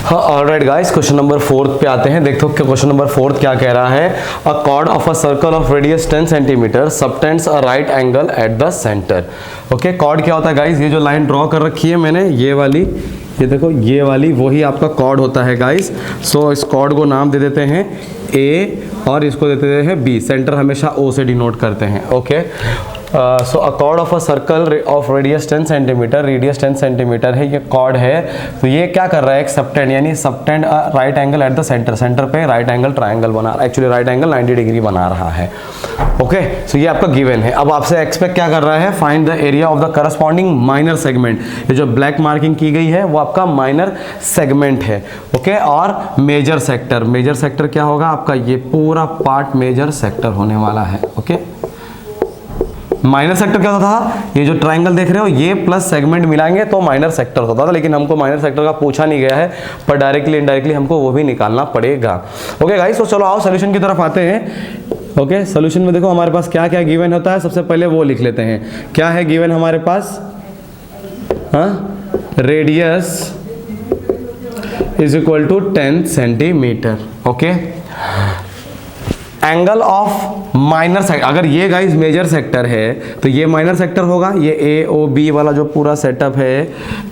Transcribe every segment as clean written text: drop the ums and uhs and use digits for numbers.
हाँ alright guys, question number 4 पे आते हैं। देखो कि क्वेश्चन नंबर 4 क्या कह रहा है। A chord of a circle of radius 10 centimetre subtends a right angle at the centre. Okay, chord क्या होता है गाइस? ये जो लाइन ड्रॉ कर रखी है मैंने, ये वाली, ये देखो ये वाली, वही आपका कॉर्ड होता है गाइस। सो इस कॉर्ड को नाम दे देते हैं ए और इसको देते हैं बी। सेंटर हमेशा ओ से डिनोट करते हैं। Okay, so a chord of a circle of radius 10 centimetre, radius 10 centimetre है, ये कॉर्ड है। तो ये क्या कर रहा है? एक सबटेंड, यानी subtend right angle at the centre, centre पे राइट एंगल ट्राइंगल बना, एक्चुअली राइट एंगल 90 डिग्री बना रहा है। ओके, सो ये आपका गिवन है। अब आपसे एक्सपेक्ट क्या कर रहा है? Find the area of the corresponding minor segment. ये जो ब्लैक मार्किंग की गई है वो आपका माइनर सेगमेंट है। ओके, और मेजर सेक्टर, मेजर सेक्टर क्या होगा आपका? ये पूरा पार्ट मेजर सेक्टर होने वाला है। ओके, माइनर सेक्टर क्या होता था? ये जो ट्राइंगल देख रहे हो, ये प्लस सेगमेंट मिलाएंगे तो माइनर सेक्टर होता था, लेकिन हमको माइनर सेक्टर का पूछा नहीं गया है, पर डायरेक्टली इनडायरेक्टली हमको वो भी निकालना पड़ेगा। ओके गाइस, तो चलो आओ सोल्यूशन की तरफ आते हैं। ओके, सोल्यूशन में देखो हमारे पास क्या क्या गिवन होता है। सबसे पहले वो लिख लेते हैं। क्या है गिवन हमारे पास? Radius is equal to 10 centimetre. Okay, angle of minor sector, अगर ये गाइस मेजर सेक्टर है तो ये माइनर सेक्टर होगा। ये ए ओ बी वाला जो पूरा सेटअप है,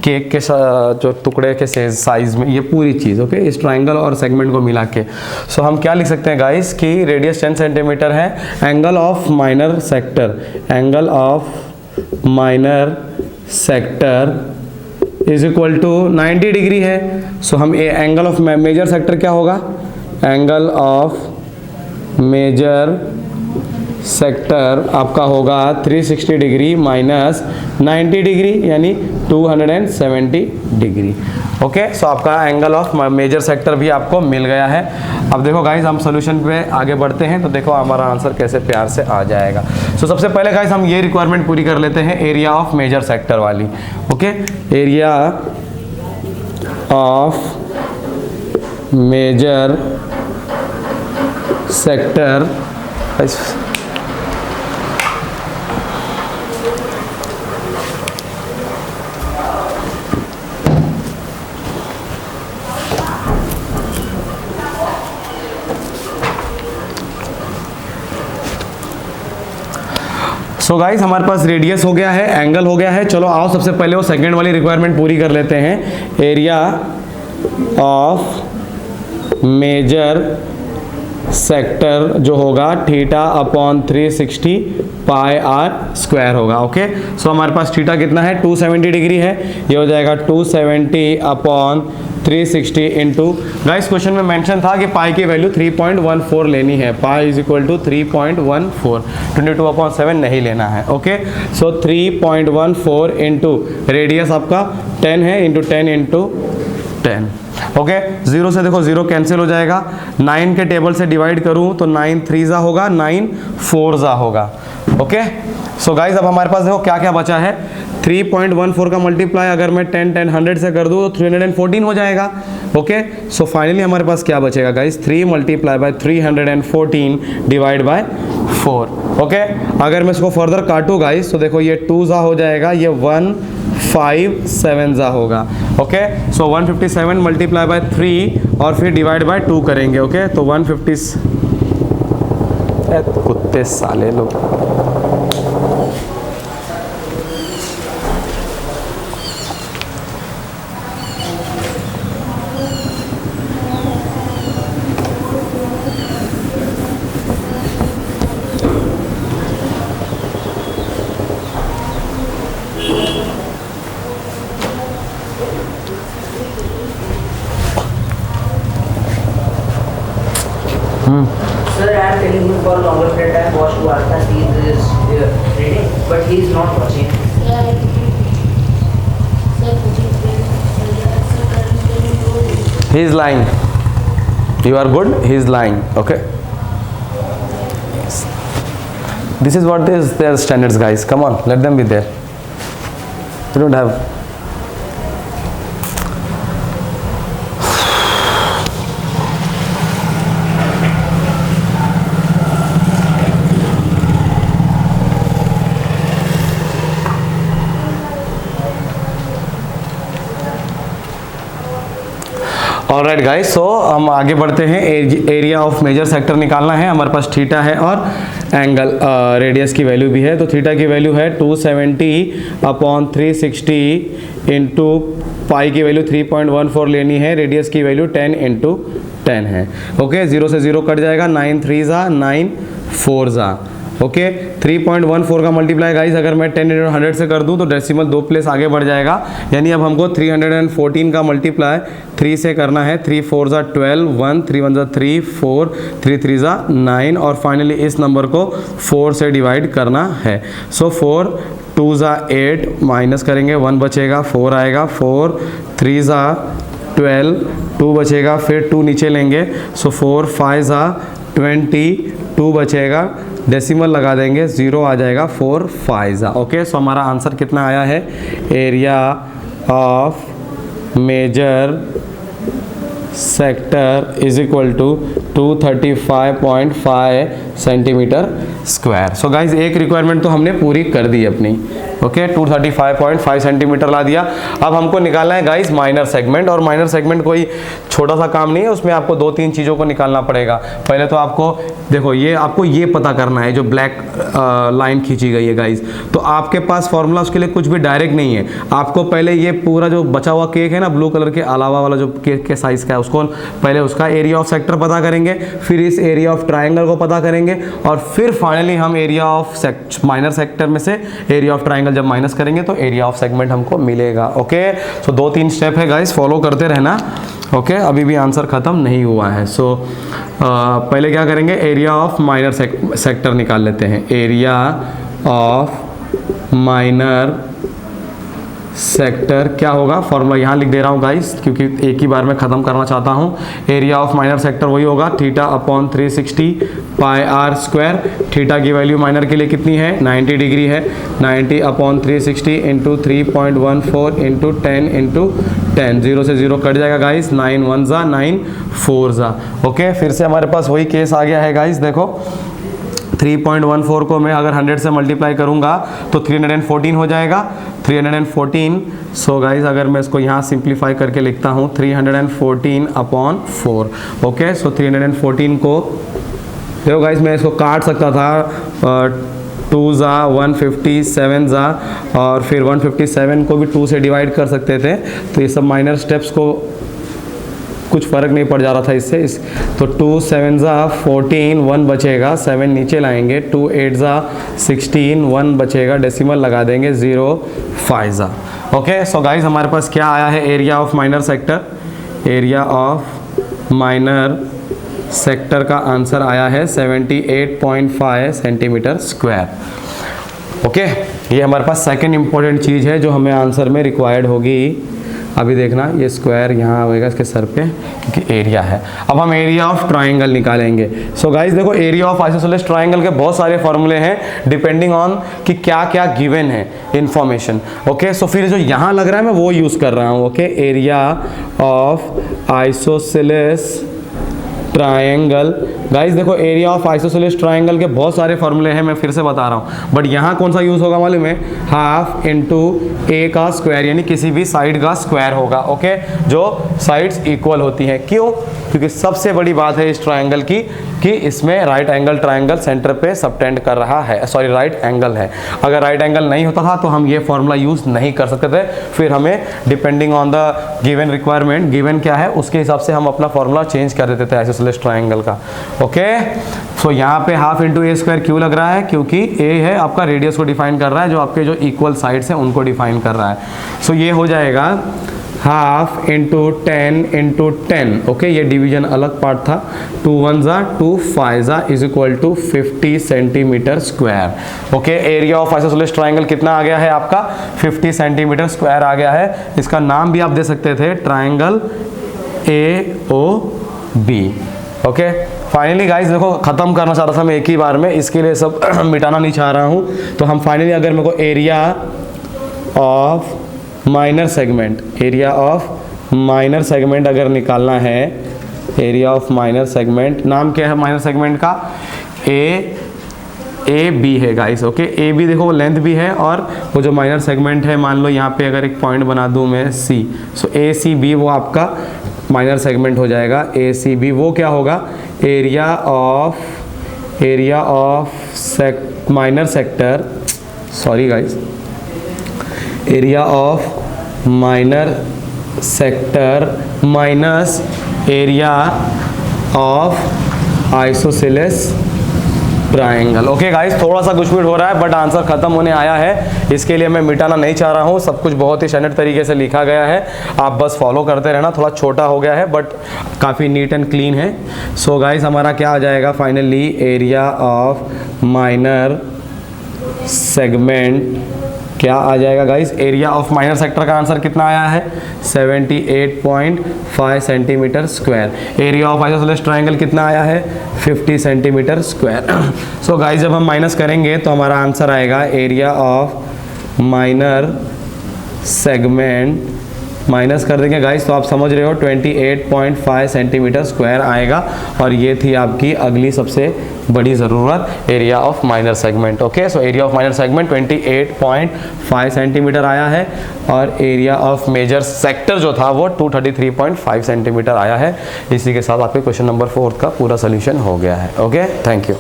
केक के जो टुकड़े के साइज में, ये पूरी चीज़। ओके, इस ट्राइंगल और सेगमेंट को मिला के सो हम क्या लिख सकते हैं गाइस कि रेडियस 10 सेंटीमीटर है, angle of minor sector, angle of minor sector is equal to 90 degree है। सो हम एंगल ऑफ मेजर सेक्टर क्या होगा? एंगल ऑफ मेजर सेक्टर आपका होगा 360 डिग्री माइनस 90 डिग्री, यानी 270 डिग्री। ओके, सो आपका एंगल ऑफ मेजर सेक्टर भी आपको मिल गया है। अब देखो गाइस, हम सोल्यूशन पे आगे बढ़ते हैं तो देखो हमारा आंसर कैसे प्यार से आ जाएगा। सो सबसे पहले गाइस हम ये रिक्वायरमेंट पूरी कर लेते हैं, एरिया ऑफ मेजर सेक्टर वाली। Okay, area of major sector so guys, हमारे पास रेडियस हो गया है, एंगल हो गया है। चलो आओ सबसे पहले वो सेकंड वाली रिक्वायरमेंट पूरी कर लेते हैं। एरिया ऑफ मेजर सेक्टर जो होगा theta upon 360 pi r square होगा। ओके, सो हमारे पास थीटा कितना है? 270 डिग्री है। ये हो जाएगा 270 अपॉन 360 इंटू, गाइस क्वेश्चन में मेंशन था कि पाई की वैल्यू 3.14 लेनी है। Pi is equal to 3.14, 22 upon 7 नहीं लेना है। ओके, सो 3.14 इंटू रेडियस आपका 10 है, इंटू 10 इंटू 10। ओके, 0 से देखो 0 कैंसिल हो जाएगा। 9 के टेबल से डिवाइड करूं तो 9 3 जा होगा, 9 4 जा होगा। ओके, सो गाइस अब हमारे पास देखो क्या क्या बचा है। 3.14 का मल्टीप्लाई अगर मैं 10 10 100 से कर दूं तो 314 हो जाएगा। ओके, सो फाइनली हमारे पास क्या बचेगा guys? 3 multiply by 314 divide by 4। Okay, अगर मैं इसको फर्दर काटूँ गाइस तो देखो ये 2 जा हो जाएगा, ये 157 जा होगा। ओके, सो 157 मल्टीप्लाई बाय 3 और फिर डिवाइड बाय 2 करेंगे। ओके, तो 150, कुत्ते साले लोग। Sir, I am telling him for a longer period of time watch Varta, he is reading, but he is not watching. He is lying. You are good, he is lying. Okay, this is what is their standards guys. Come on, let them be there. You don't have. Alright guys, so हम आगे बढ़ते हैं। Area of major sector निकालना है। हमारे पास theta है और एंगल रेडियस की वैल्यू भी है। तो थीटा की वैल्यू है 270/360 इंटू पाई की वैल्यू 3.14 लेनी है। रेडियस की वैल्यू 10/10 है। ओके, 0 से 0 कट जाएगा, 9 3 जा 9 4 जा। ओके, 3.14 का मल्टीप्लाई गाइस अगर मैं 10 into 100 से कर दूं तो डेसिमल 2 प्लेस आगे बढ़ जाएगा। यानी अब हमको 314 का मल्टीप्लाई 3 से करना है। 3 4 जा 12, 1 3 1 जा 3, 4 3 3 जा 9 और फाइनली इस नंबर को 4 से डिवाइड करना है। सो 4 2 जा 8 माइनस करेंगे, 1 बचेगा, 4 आएगा, 4 3 जा 12, 2 बचेगा, फिर 2 नीचे लेंगे। सो 4 5 जा 20, 2 बचेगा, डेसिमल लगा देंगे, 0 आ जाएगा, 4 5 जा। ओके, सो हमारा आंसर कितना आया है? Area of major sector is equal to 235.5 centimetre square. So guys एक रिक्वायरमेंट तो हमने पूरी कर दी अपनी। ओके, 235.5 सेंटीमीटर ला दिया। अब हमको निकालना है गाइज माइनर सेगमेंट, और माइनर सेगमेंट कोई छोटा सा काम नहीं है, उसमें आपको 2-3 चीज़ों को निकालना पड़ेगा। पहले तो आपको देखो, ये आपको ये पता करना है, जो ब्लैक लाइन खींची गई है गाइज, तो आपके पास फॉर्मूला उसके लिए कुछ भी डायरेक्ट नहीं है। आपको पहले ये पूरा जो बचा हुआ केक है ना, ब्लू कलर के अलावा वाला जो केक के साइज़ का है, उसको पहले उसका एरिया ऑफ सेक्टर पता करेंगे, फिर इस एरिया ऑफ ट्राइंगल को पता करेंगे, और फिर फाइनली हम एरिया ऑफ माइनर सेक्टर में से एरिया ऑफ ट्राइंगल जब माइनस करेंगे तो एरिया ऑफ सेगमेंट हमको मिलेगा। ओके, सो 2-3 स्टेप है गाइस, फॉलो करते रहना। ओके, अभी भी आंसर खत्म नहीं हुआ है। सो पहले क्या करेंगे, एरिया ऑफ माइनर सेक्टर निकाल लेते हैं। एरिया ऑफ माइनर सेक्टर क्या होगा, फॉर्मूला यहाँ लिख दे रहा हूँ गाइस, क्योंकि एक ही बार में ख़त्म करना चाहता हूँ। एरिया ऑफ माइनर सेक्टर वही होगा, θ/360 πr²। थीटा की वैल्यू माइनर के लिए कितनी है? 90 डिग्री है। 90/360 इंटू 3.14 इंटू 10 इंटू 10, 0 से 0 कट जाएगा गाइस, 9 1 जा 9 4 जा। ओके, फिर से हमारे पास वही केस आ गया है गाइस। देखो 3.14 को मैं अगर 100 से मल्टीप्लाई करूंगा तो 314 हो जाएगा, 314। सो गाइज अगर मैं इसको यहाँ सिंप्लीफाई करके लिखता हूँ 314/4। ओके, सो 314 को देखो गाइज मैं इसको काट सकता था, 2 जा 157 जा, और फिर 157 को भी 2 से डिवाइड कर सकते थे। तो ये सब माइनर स्टेप्स को कुछ फ़र्क नहीं पड़ जा रहा था इससे। तो 2 7 जा 14, 1 बचेगा, 7 नीचे लाएंगे, 2 8 जा 16, 1 बचेगा, डेसिमल लगा देंगे, 0 5 जा। ओके, सो गाइज हमारे पास क्या आया है? Area of minor sector. Area of minor sector का आंसर आया है 78.5 सेंटीमीटर स्क्वायर। ओके, ये हमारे पास सेकेंड इंपॉर्टेंट चीज़ है जो हमें आंसर में रिक्वायर्ड होगी। अभी देखना, ये स्क्वायर यहाँ होएगा इसके सर पे, क्योंकि एरिया है। अब हम एरिया ऑफ ट्राइंगल निकालेंगे। सो गाइस देखो, एरिया ऑफ आइसोसेलेस ट्राइंगल के बहुत सारे फॉर्मूले हैं डिपेंडिंग ऑन कि क्या क्या गिवन है इंफॉर्मेशन। ओके, सो फिर जो यहाँ लग रहा है मैं वो यूज़ कर रहा हूँ। Okay, area of isosceles triangle. Guys देखो, एरिया ऑफ आइसोसेलेस ट्रायंगल के बहुत सारे फॉर्मूले हैं, मैं फिर से बता रहा हूँ, बट यहाँ कौन सा यूज़ होगा मालूम है? हाफ इंटू ए का स्क्वायर, यानी किसी भी साइड का स्क्वायर होगा। ओके, जो साइड्स इक्वल होती हैं। क्यों? क्योंकि सबसे बड़ी बात है इस ट्रायंगल की कि इसमें राइट एंगल ट्रायंगल सेंटर पे सबटेंड कर रहा है, सॉरी राइट एंगल है। अगर राइट एंगल नहीं होता था तो हम ये फॉर्मूला यूज़ नहीं कर सकते थे, फिर हमें depending on the given requirement, given क्या है उसके हिसाब से हम अपना फॉर्मूला चेंज कर देते थे आइसोसेलेस ट्रायंगल का। ओके, सो यहाँ पे हाफ इंटू ए स्क्वायर क्यों लग रहा है? क्योंकि ए है आपका रेडियस को डिफाइन कर रहा है, जो आपके जो इक्वल साइड्स हैं उनको डिफाइन कर रहा है। सो ये हो जाएगा हाफ इंटू 10 इंटू 10। ओके, ये डिवीजन अलग पार्ट था। 2 1 जा 2 5 जा is equal to 50 centimetre square. Okay, area of isosceles triangle कितना आ गया है आपका? 50 सेंटीमीटर स्क्वायर आ गया है। इसका नाम भी आप दे सकते थे, triangle AOB। Okay, finally guys देखो, ख़त्म करना चाह रहा था मैं एक ही बार में, इसके लिए सब मिटाना नहीं चाह रहा हूँ। तो हम फाइनली अगर मेरे को area of minor segment, area of minor segment अगर निकालना है, एरिया ऑफ माइनर सेगमेंट, नाम क्या है माइनर सेगमेंट का? AB है गाइस। ओके, AB देखो वो लेंथ भी है, और वो जो माइनर सेगमेंट है, मान लो यहाँ पे अगर एक पॉइंट बना दूँ मैं C, सो ACB वो आपका माइनर सेगमेंट हो जाएगा ACB, वो क्या होगा, area of minor sector, sorry guys, area of minor sector minus area of isosceles triangle. Okay guys, थोड़ा सा कुछ हो रहा है बट आंसर खत्म होने आया है, इसके लिए मैं मिटाना नहीं चाह रहा हूँ, सब कुछ बहुत ही स्टैंडर्ड तरीके से लिखा गया है, आप बस फॉलो करते रहना। थोड़ा छोटा हो गया है बट काफ़ी नीट एंड क्लीन है। सो गाइस हमारा क्या आ जाएगा finally, area of minor segment क्या आ जाएगा guys, area of minor sector का आंसर कितना आया है, 78.5 centimetre square. Area of isosceles triangle कितना आया है, 50 सेंटीमीटर स्क्वायर। सो गाइस जब हम माइनस करेंगे तो हमारा आंसर आएगा area of minor segment, minus कर देंगे गाइस तो आप समझ रहे हो 28.5 सेंटीमीटर स्क्वायर आएगा। और ये थी आपकी अगली सबसे बड़ी ज़रूरत, area of minor segment. Okay, so area of minor segment 28.5 centimetre आया है और एरिया ऑफ मेजर सेक्टर जो था वो 233.5 सेंटीमीटर आया है। इसी के साथ आपके क्वेश्चन नंबर 4 का पूरा सोल्यूशन हो गया है। Okay, thank you.